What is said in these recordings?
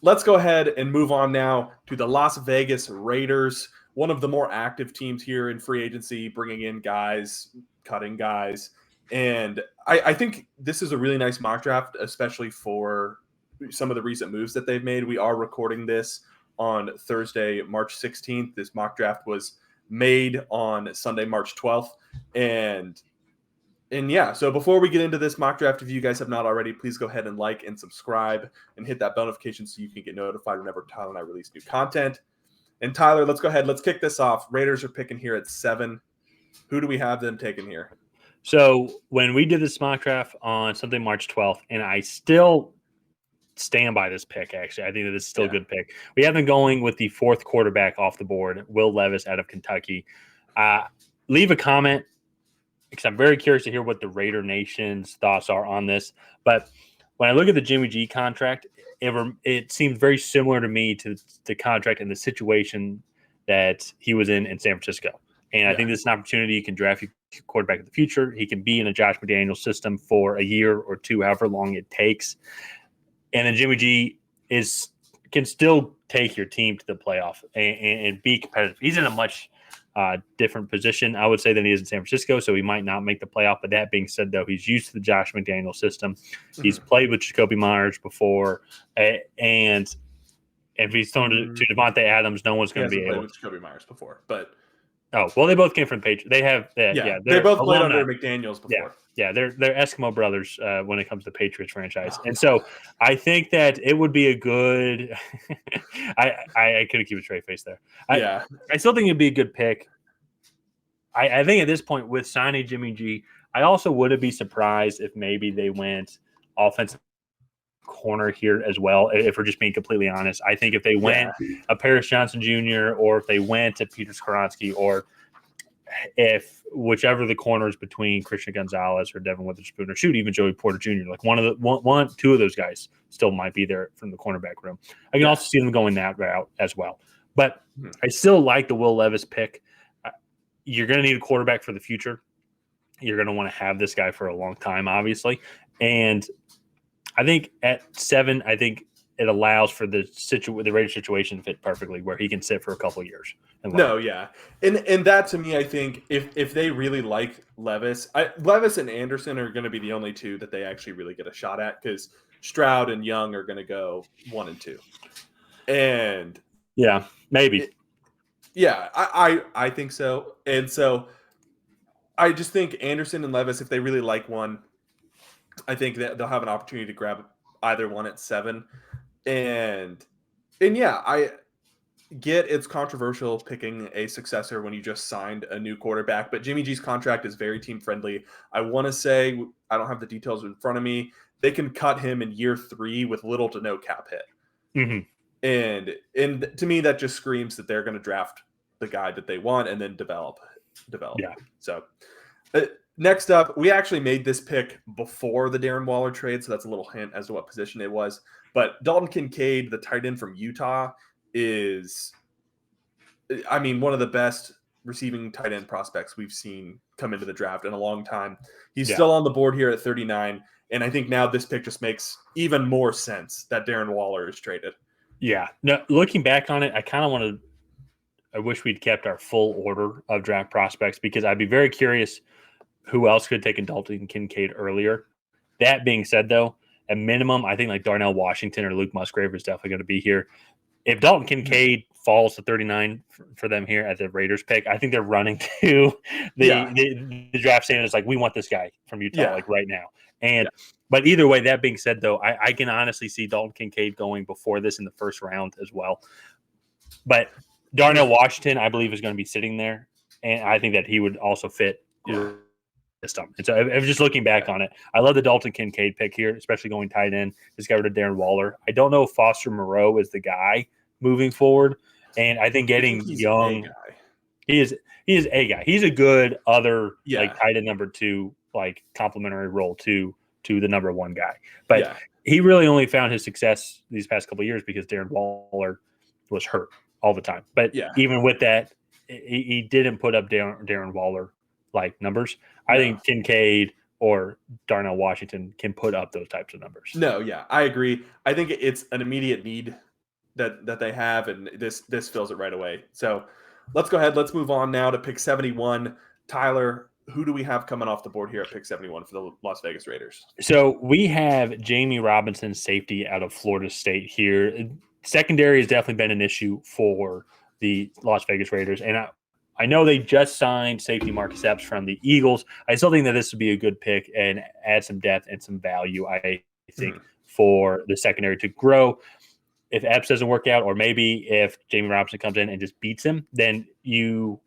let's go ahead and move on now to the Las Vegas Raiders, one of the more active teams here in free agency, bringing in guys, cutting guys. And I think this is a really nice mock draft, especially for some of the recent moves that they've made. We are recording this on Thursday, March 16th. This mock draft was made on Sunday, March 12th. And yeah, so before we get into this mock draft, if you guys have not already, please go ahead and like and subscribe and hit that bell notification so you can get notified whenever Tyler and I release new content. And Tyler, let's go ahead. Let's kick this off. Raiders are picking here at 7. Who do we have them taking here? So when we did this mock draft on Sunday, March 12th, and I still stand by this pick, actually. I think that this is still a good pick. We have them going with the 4th quarterback off the board, Will Levis out of Kentucky. Leave a comment, because I'm very curious to hear what the Raider Nation's thoughts are on this. But when I look at the Jimmy G contract, it seemed very similar to me to the contract and the situation that he was in San Francisco. And I think this is an opportunity. You can draft your quarterback in the future. He can be in a Josh McDaniels system for a year or two, however long it takes. And then Jimmy G can still take your team to the playoff and be competitive. He's in a much different position, I would say, than he is in San Francisco, so he might not make the playoff. But that being said, though, he's used to the Josh McDaniels system. Mm-hmm. He's played with Jacoby Myers before, and if he's thrown to Devontae Adams, no one's going to be able to. With Jacoby Myers before, but they both came from the Patriots. They have, they both played under McDaniels before. Yeah, they're Eskimo brothers when it comes to the Patriots franchise. And so I think that it would be a good I couldn't keep a straight face there. I still think it'd be a good pick. I think at this point with signing Jimmy G, I also wouldn't be surprised if maybe they went offensive corner here as well, if we're just being completely honest. I think if they went a Paris Johnson Jr. or if they went to Peter Skoronski, or if whichever the corners between Christian Gonzalez or Devin Witherspoon, or even Joey Porter Jr., like two of those guys still might be there from the cornerback room. I can also see them going that route as well. But I still like the Will Levis pick. You're going to need a quarterback for the future. You're going to want to have this guy for a long time, obviously. And I think at 7, I think it allows for the Raider situation to fit perfectly, where he can sit for a couple of years. And that to me, I think if they really like Levis and Anderson are going to be the only two that they actually really get a shot at, because Stroud and Young are going to go 1 and 2. And maybe. I think so. And so I just think Anderson and Levis, if they really like one, I think that they'll have an opportunity to grab either one at 7. And I get it's controversial picking a successor when you just signed a new quarterback, but Jimmy G's contract is very team friendly. I want to say, I don't have the details in front of me, they can cut him in year 3 with little to no cap hit. Mm-hmm. And to me, that just screams that they're going to draft the guy that they want and then develop. Yeah. So next up, we actually made this pick before the Darren Waller trade, so that's a little hint as to what position it was. But Dalton Kincaid, the tight end from Utah, is, one of the best receiving tight end prospects we've seen come into the draft in a long time. He's still on the board here at 39, and I think now this pick just makes even more sense that Darren Waller is traded. Yeah. No, looking back on it, I wish we'd kept our full order of draft prospects, because I'd be very curious who else could have taken Dalton Kincaid earlier. That being said, though, at minimum, I think like Darnell Washington or Luke Musgrave is definitely going to be here. If Dalton Kincaid falls to 39 for them here at the Raiders pick, I think they're running to the draft standards like, we want this guy from Utah like right now. But either way, that being said, though, I can honestly see Dalton Kincaid going before this in the first round as well. But Darnell Washington, I believe, is going to be sitting there, and I think that he would also fit system. And so if just looking back on it, I love the Dalton Kincaid pick here, especially going tight end. Just got rid of Darren Waller. I don't know if Foster Moreau is the guy moving forward, and I think getting Young, he is a guy. He's a good other like tight end number 2, like complementary role to the number 1 guy. But he really only found his success these past couple of years because Darren Waller was hurt all the time. But even with that, he didn't put up Darren Waller like numbers. I think Kincaid or Darnell Washington can put up those types of numbers. No, I agree. I think it's an immediate need that they have, and this fills it right away. So let's go ahead. Let's move on now to pick 71. Tyler, who do we have coming off the board here at pick 71 for the Las Vegas Raiders? So we have Jamie Robinson, safety out of Florida State here. Secondary has definitely been an issue for the Las Vegas Raiders, and I know they just signed safety Marcus Epps from the Eagles. I still think that this would be a good pick and add some depth and some value, I think, for the secondary to grow. If Epps doesn't work out, or maybe if Jamie Robinson comes in and just beats him, then you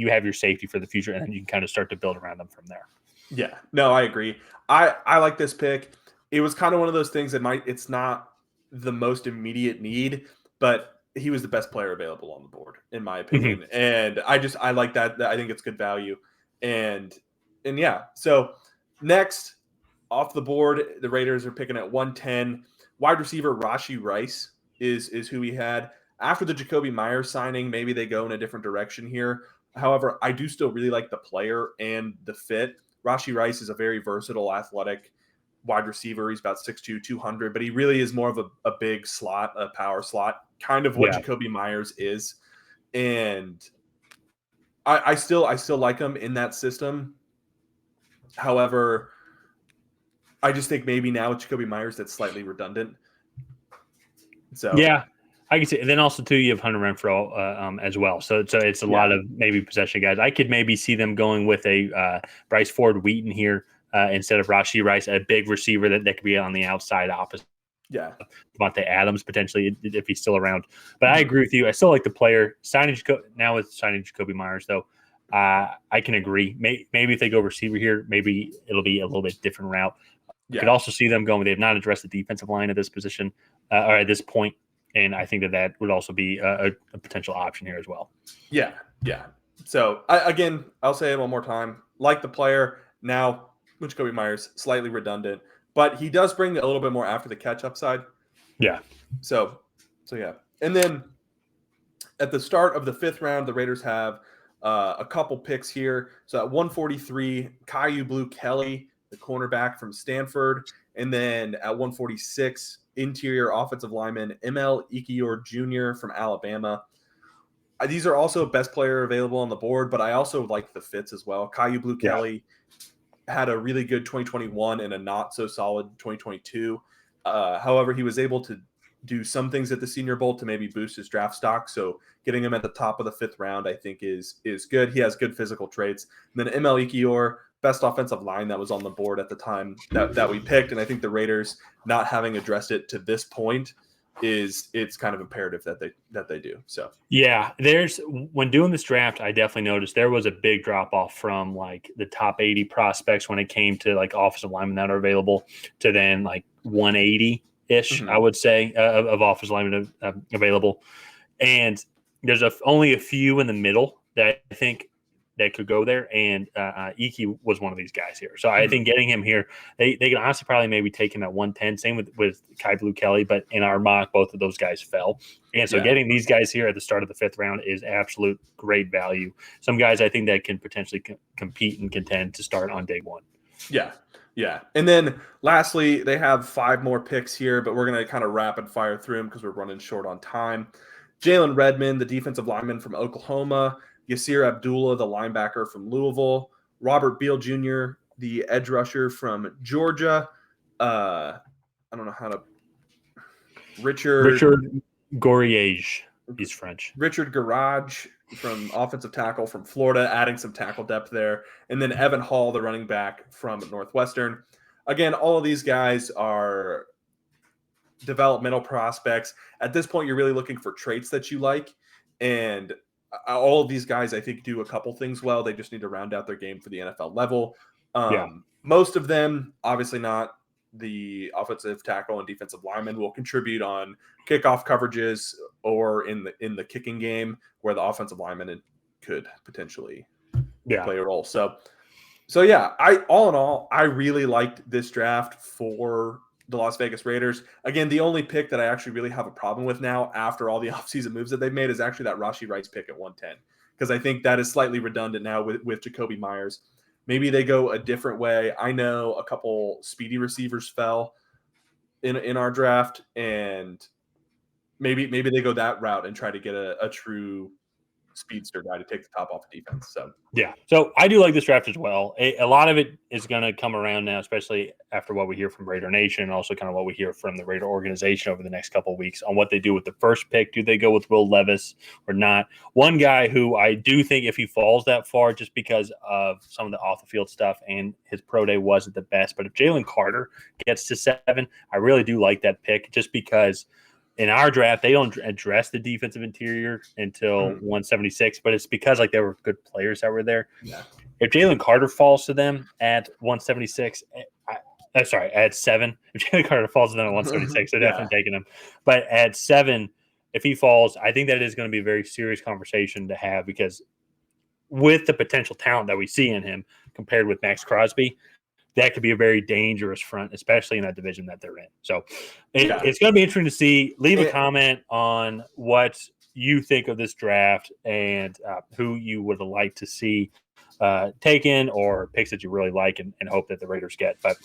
have your safety for the future, and then you can kind of start to build around them from there. Yeah, no, I agree. I like this pick. It was kind of one of those things that it's not the most immediate need, but he was the best player available on the board, in my opinion. And I like that. I think it's good value. And yeah, so next off the board, the Raiders are picking at 110. Wide receiver Rashee Rice is who we had. After the Jacoby Myers signing, maybe they go in a different direction here. However, I do still really like the player and the fit. Rashee Rice is a very versatile, athletic wide receiver. He's about 6'2", 200, but he really is more of a big slot, a power slot, kind of what Jacoby Myers is. And I still like him in that system. However, I just think maybe now with Jacoby Myers that's slightly redundant. So yeah, I can see. And then also too, you have Hunter Renfrow as well. So it's a lot of maybe possession guys. I could maybe see them going with a Bryce Ford Wheaton here instead of Rashee Rice, a big receiver that could be on the outside opposite. Yeah, Devontae Adams potentially if he's still around. But I agree with you. I still like the player. Now with signing Jacoby Myers though, I can agree. Maybe if they go receiver here, maybe it'll be a little bit different route. You could also see them going. They have not addressed the defensive line at this position or at this point, and I think that would also be a potential option here as well. Yeah. So I'll say it one more time. Like the player now, with Jacoby Myers, slightly redundant, but he does bring a little bit more after the catch upside. Yeah. So yeah, and then at the start of the 5th round, the Raiders have a couple picks here. So at 143, Caillou Blue Kelly, the cornerback from Stanford. And then at 146, interior offensive lineman ML Ikior Jr. from Alabama. These are also best player available on the board, but I also like the fits as well. Caillou Blue Kelly had a really good 2021 and a not so solid 2022. However, he was able to do some things at the Senior Bowl to maybe boost his draft stock. So getting him at the top of the 5th round, I think is good. He has good physical traits. And then ML Ikior, best offensive line that was on the board at the time that we picked. And I think the Raiders not having addressed it to this point it's kind of imperative that they do. So yeah, when doing this draft, I definitely noticed there was a big drop off from like the top 80 prospects when it came to like offensive linemen that are available to then like 180 ish, I would say, of offensive linemen available. And there's only a few in the middle that I think that could go there, and Iki was one of these guys here. So I think getting him here, they can honestly probably maybe take him at 110. Same with Kai Blue Kelly, but in our mock, both of those guys fell. And so getting these guys here at the start of the 5th round is absolute great value. Some guys I think that can potentially compete and contend to start on day one. Yeah. And then lastly, they have 5 more picks here, but we're going to kind of rapid fire through them because we're running short on time. Jalen Redmond, the defensive lineman from Oklahoma. Yasir Abdullah, the linebacker from Louisville. Robert Beal Jr., the edge rusher from Georgia. I don't know how to. Richard Goriege. He's French. Richard Garage from offensive tackle from Florida, adding some tackle depth there. And then Evan Hall, the running back from Northwestern. Again, all of these guys are developmental prospects. At this point, you're really looking for traits that you like. And all of these guys, I think, do a couple things well. They just need to round out their game for the NFL level. Most of them, obviously not the offensive tackle and defensive lineman, will contribute on kickoff coverages or in the kicking game where the offensive lineman could potentially play a role. So yeah, all in all, I really liked this draft for the Las Vegas Raiders. Again, the only pick that I actually really have a problem with now after all the offseason moves that they've made is actually that Rashee Rice pick at 110, because I think that is slightly redundant now with Jacoby Myers. Maybe they go a different way. I know a couple speedy receivers fell in our draft, and maybe they go that route and try to get a true speedster guy to take the top off of defense. So yeah, so I do like this draft as well. A lot of it is going to come around now, especially after what we hear from Raider Nation, and also kind of what we hear from the Raider organization over the next couple of weeks on what they do with the first pick. Do they go with Will Levis or not? One guy who I do think, if he falls that far, just because of some of the off the field stuff and his pro day wasn't the best, but if Jalen Carter gets to 7, I really do like that pick, just because in our draft, they don't address the defensive interior until 176, but it's because like there were good players that were there. Yeah. If Jalen Carter falls to them at 176, at 7, if Jalen Carter falls to them at 176, they're definitely taking him. But at 7, if he falls, I think that is going to be a very serious conversation to have, because with the potential talent that we see in him compared with Max Crosby, that could be a very dangerous front, especially in that division that they're in. So it's going to be interesting to see. Leave a comment on what you think of this draft and who you would like to see taken, or picks that you really like and hope that the Raiders get. But